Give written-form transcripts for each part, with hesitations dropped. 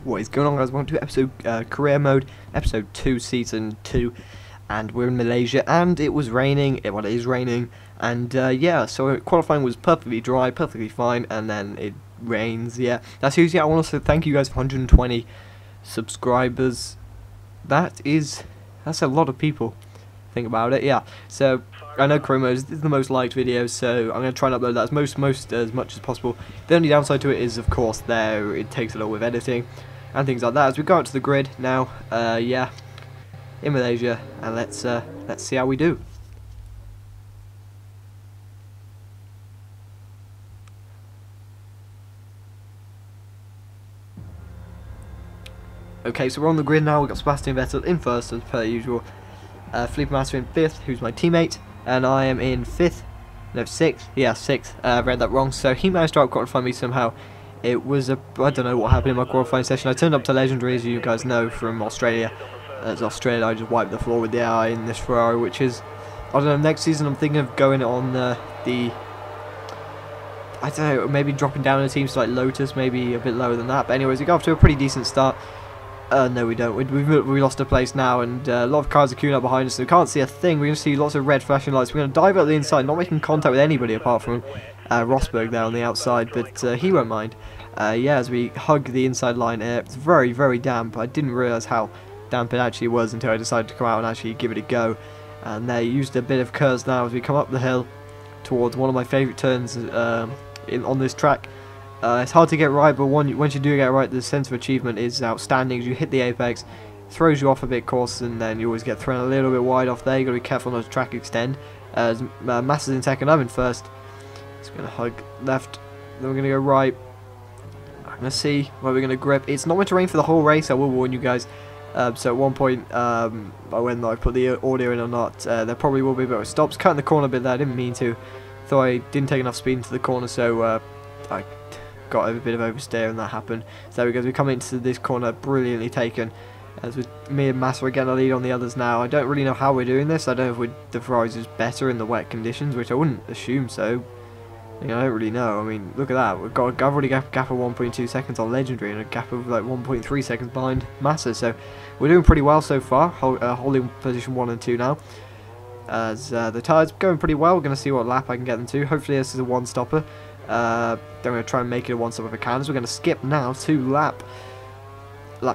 What is going on, guys? Welcome to episode career mode, episode 2, season 2, and we're in Malaysia, and it was raining. It is raining, and yeah, so qualifying was perfectly dry, perfectly fine, and then it rains. Yeah, that's usually. I want to thank you guys for 120 subscribers. That's a lot of people. Think about it. Yeah. So I know career mode is the most liked video, so I'm gonna try and upload that as much as possible. The only downside to it is, of course, it takes a lot with editing and things like that. As we go out to the grid now, yeah, in Malaysia, and let's see how we do. Okay, so we're on the grid now. We've got Sebastian Vettel in first, as per usual. Felipe Massa in 5th, who's my teammate, and I am in 5th, no 6th, yeah 6th, read that wrong, so he managed to out-qualify me somehow. It was I don't know what happened in my qualifying session. I turned up to Legendary, as you guys know, from Australia. As Australia, I just wiped the floor with the AI in this Ferrari, which is, I don't know, next season I'm thinking of going on I don't know, maybe dropping down in teams like Lotus, maybe a bit lower than that, but anyways, we got off to a pretty decent start. No we don't, we lost a place now, and a lot of cars are queuing up behind us, so we can't see a thing. We're going to see lots of red flashing lights. We're going to dive out the inside, not making contact with anybody apart from Rosberg there on the outside, but he won't mind. Yeah, as we hug the inside line here, it's very, very damp. I didn't realise how damp it actually was until I decided to come out and actually give it a go. And they used a bit of curves now as we come up the hill towards one of my favourite turns on this track. It's hard to get right, but once you do get it right, the sense of achievement is outstanding. As you hit the apex, throws you off a bit course, and then you always get thrown a little bit wide off there. You've got to be careful not to track extend. As Massa's in second, I'm in first. It's going to hug left, then we're going to go right. I'm going to see where we're going to grip. It's not meant to rain for the whole race, I will warn you guys. So at one point, when I put the audio in or not, there probably will be a bit of stops. Cutting the corner a bit there, I didn't mean to. Thought I didn't take enough speed into the corner, so I got a bit of oversteer and that happened. So there we go, we come into this corner, brilliantly taken. As with me and Massa again, I lead on the others now. I don't really know how we're doing this. I don't know if the Ferrari's is better in the wet conditions, which I wouldn't assume so. You know, I don't really know. I mean, look at that. I've already got a gap of 1.2 seconds on Legendary and a gap of like 1.3 seconds behind Massa. So we're doing pretty well so far, holding position 1 and 2 now. As the tyres going pretty well. We're going to see what lap I can get them to. Hopefully this is a one-stopper. Then we're going to try and make it a one-stopper if I can. So we're going to skip now to lap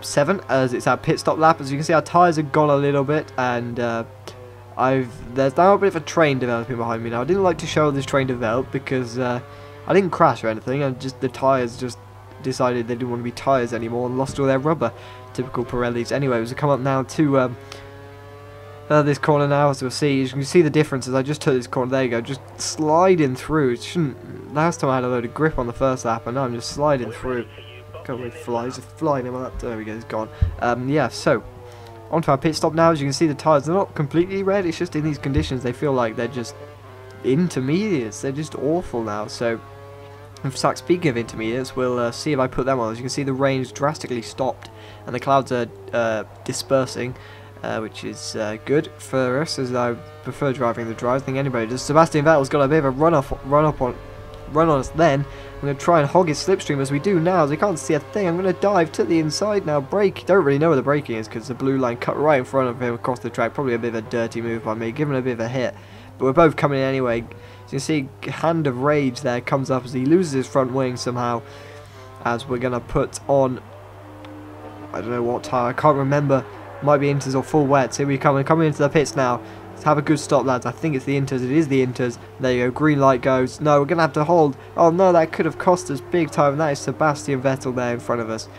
7, as it's our pit stop lap. As you can see, our tyres have gone a little bit, and there's now a bit of a train developing behind me now. I didn't like to show this train develop because I didn't crash or anything, and just the tyres just decided they didn't want to be tyres anymore and lost all their rubber. Typical Pirellis. Anyway, as we come up now to this corner now, as we'll see, you can see the difference as I just took this corner. There you go, just sliding through. It shouldn't. Last time I had a load of grip on the first lap, and now I'm just sliding through. Can't really fly. There's a fly in my lap. There we go, it's gone. Yeah, so onto our pit stop now. As you can see, the tyres are not completely red. It's just in these conditions they feel like they're just intermediates. They're just awful now. So, in fact, speaking of intermediates, we'll see if I put them on. As you can see, the rain's drastically stopped and the clouds are dispersing. Which is good for us, as I prefer driving the drive. I think anybody does. Sebastian Vettel's got a bit of a run on us then. I'm going to try and hog his slipstream as we do now, as we can't see a thing. I'm going to dive to the inside now. Brake. Don't really know where the braking is because the blue line cut right in front of him across the track. Probably a bit of a dirty move by me, giving a bit of a hit. But we're both coming in anyway. As you can see, Hand of Rage there comes up as he loses his front wing somehow. As we're going to put on, I don't know what tire, I can't remember. Might be inters or full wets. Here we come. Coming into the pits now. Let's have a good stop, lads. I think it's the inters. It is the inters. There you go. Green light goes. No, we're going to have to hold. Oh, no, that could have cost us big time. That is Sebastian Vettel there in front of us.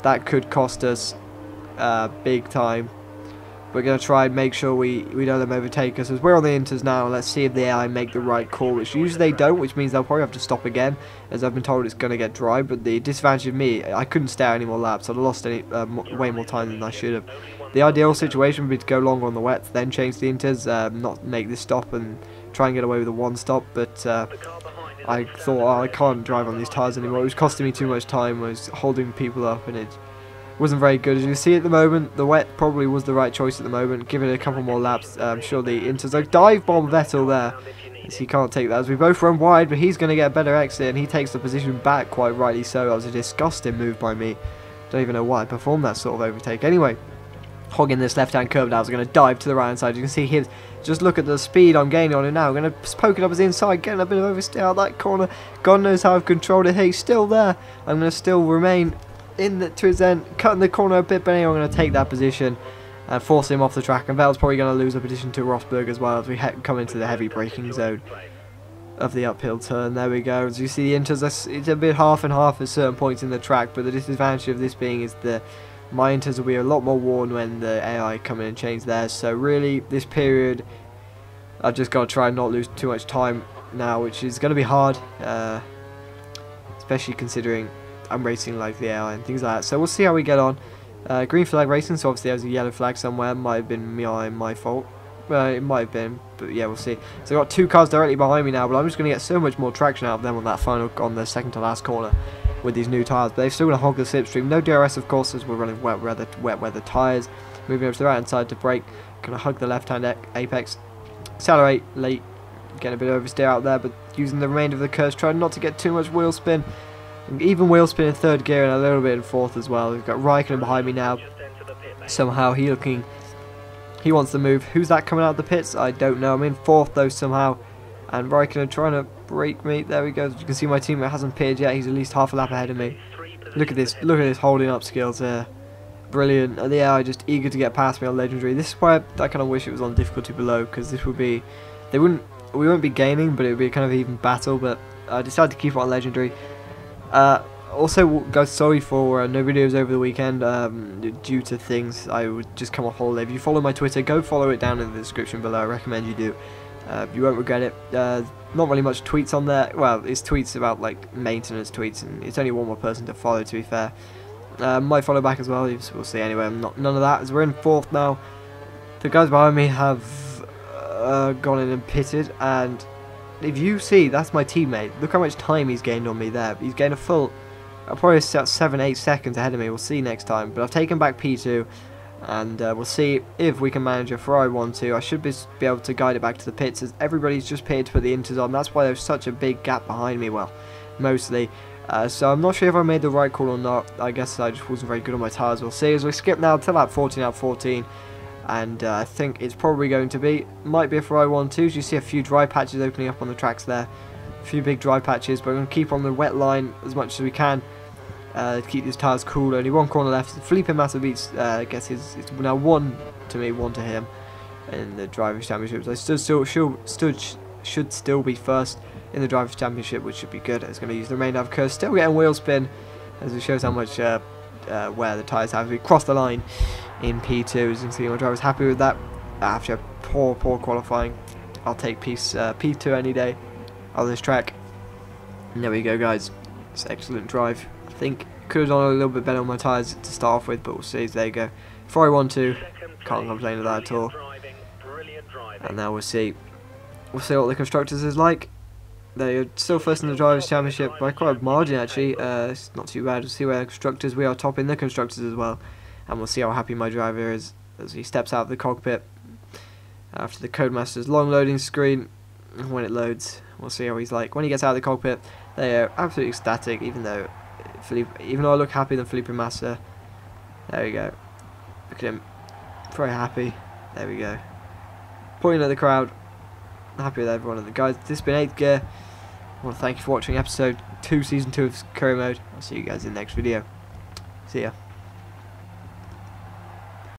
That could cost us big time. We're going to try and make sure we don't let them overtake us. As we're on the inters now, let's see if the AI make the right call, which usually they don't, which means they'll probably have to stop again, as I've been told it's going to get dry. But the disadvantage of me, I couldn't stay out any more laps. I'd have lost way more time than I should have. The ideal situation would be to go longer on the wets, then change the inters, not make this stop and try and get away with a one stop. But I thought, oh, I can't drive on these tyres anymore. It was costing me too much time. I was holding people up, and it wasn't very good. As you can see at the moment, the wet probably was the right choice at the moment. Give it a couple more laps. I'm sure the inters, like dive bomb Vettel there. As he can't take that, as we both run wide, but he's going to get a better exit, and he takes the position back, quite rightly so. That was a disgusting move by me Don't even know why I performed that sort of overtake. Anyway, hogging this left-hand curve now. I was going to dive to the right-hand side. You can see here, just look at the speed I'm gaining on it now. I'm going to poke it up as the inside, getting a bit of oversteer out that corner. God knows how I've controlled it. Hey, he's still there. I'm going to still remain to his end, cutting the corner a bit, but anyway, I'm going to take that position and force him off the track. And Vettel's probably going to lose a position to Rosberg as well as we come into the heavy braking zone of the uphill turn. There we go. As you see, the inters, it's a bit half and half at certain points in the track, but the disadvantage of this being is that my inters will be a lot more worn when the AI come in and change theirs. So really, this period, I've just got to try and not lose too much time now, which is going to be hard, especially considering I'm racing like the AI and things like that. So we'll see how we get on. Green flag racing, so obviously there's a yellow flag somewhere. Might have been my fault. It might have been, but yeah, we'll see. So I've got two cars directly behind me now, but I'm just going to get so much more traction out of them on that on the second to last corner with these new tyres. But they're still going to hog the slipstream. No DRS, of course, as we're running wet weather tyres. Moving over to the right hand side to brake. Going to hug the left hand apex. Accelerate late. Getting a bit of oversteer out there, but using the remainder of the curves, trying not to get too much wheel spin. Even wheel spin in third gear and a little bit in fourth as well. We've got Raikkonen behind me now. Somehow he wants to move. Who's that coming out of the pits? I don't know. I'm in fourth though somehow. And Raikkonen trying to break me. There we go. As you can see, my teammate hasn't pitted yet. He's at least half a lap ahead of me. Look at this. Look at his holding up skills there. Brilliant. And the AI just eager to get past me on legendary. This is why I kind of wish it was on difficulty below, because this would be, we wouldn't be gaining, but it would be a kind of even battle. But I decided to keep it on legendary. Also, guys, sorry for no videos over the weekend due to things. I would just come off holiday. If you follow my Twitter, go follow it down in the description below. I recommend you do. You won't regret it. Not really much tweets on there. Well, it's tweets about like maintenance tweets, and it's only one more person to follow, to be fair. Might follow back as well. We'll see. Anyway, none of that. As we're in fourth now, the guys behind me have gone in and pitted, and if you see, that's my teammate. Look how much time he's gained on me there. He's gained a full, probably 7-8 seconds ahead of me. We'll see next time. But I've taken back P2, and we'll see if we can manage a Ferrari 1-2. I should be able to guide it back to the pits, as everybody's just pitted to put the inters on. That's why there's such a big gap behind me. Well, mostly. So I'm not sure if I made the right call or not. I guess I just wasn't very good on my tyres. We'll see. As we skip now to lap 14 out of 14. And I think it's probably going to be, might be a Ferrari 1-2. You see a few dry patches opening up on the tracks there. A few big dry patches, but we're going to keep on the wet line as much as we can. To keep these tyres cool. Only one corner left. Felipe Massa beats, gets his, it's now 1 to me, 1 to him in the Drivers' Championship. So should still be first in the Drivers' Championship, which should be good. It's going to use the remainder of curve. Still getting wheel spin, as it shows how much wear the tyres have. We crossed the line in P2, as you can see. My driver's happy with that. After poor qualifying, I'll take P2 any day on this track. And there we go, guys. It's an excellent drive. I think could have done a little bit better on my tyres to start off with, but we'll see. There you go. Ferrari 1-2. Can't complain of that at all. And now we'll see. We'll see what the constructors is like. They're still first in the Drivers' Championship by quite a margin, actually. It's not too bad. We'll see where the constructors. We are top in the constructors as well. And we'll see how happy my driver is as he steps out of the cockpit after the Codemaster's long loading screen. When it loads, we'll see how he's like. When he gets out of the cockpit, they are absolutely ecstatic, even though I look happier than Felipe Massa. There we go. Look at him. Very happy. There we go. Pointing at the crowd. Happy with everyone. And the guys, this has been 8th Gear. I want to thank you for watching episode 2, season 2 of Career Mode. I'll see you guys in the next video. See ya.